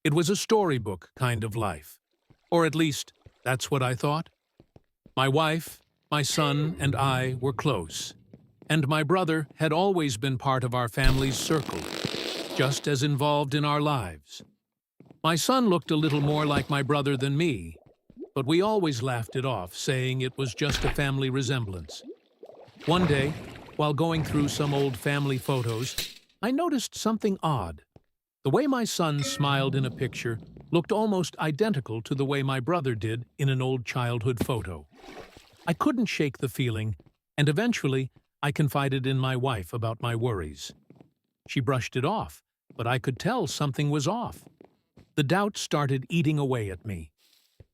It was a storybook kind of life. Or at least, that's what I thought. My wife, my son, and I were close. And my brother had always been part of our family's circle, just as involved in our lives. My son looked a little more like my brother than me, but we always laughed it off, saying it was just a family resemblance. One day, while going through some old family photos, I noticed something odd. The way my son smiled in a picture looked almost identical to the way my brother did in an old childhood photo. I couldn't shake the feeling, and eventually I confided in my wife about my worries. She brushed it off, but I could tell something was off. The doubt started eating away at me.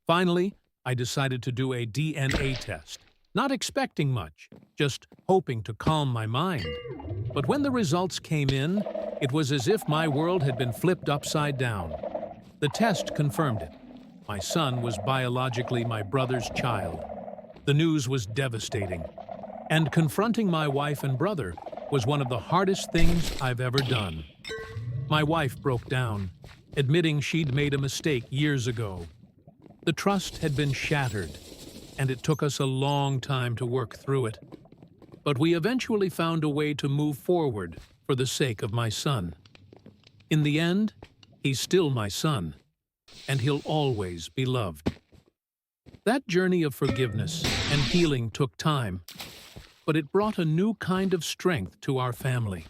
Finally, I decided to do a DNA test, not expecting much, just hoping to calm my mind. But when the results came in, it was as if my world had been flipped upside down. The test confirmed it. My son was biologically my brother's child. The news was devastating, and confronting my wife and brother was one of the hardest things I've ever done. My wife broke down, admitting she'd made a mistake years ago. The trust had been shattered, and it took us a long time to work through it. But we eventually found a way to move forward for the sake of my son. In the end, he's still my son, and he'll always be loved. That journey of forgiveness and healing took time, but it brought a new kind of strength to our family.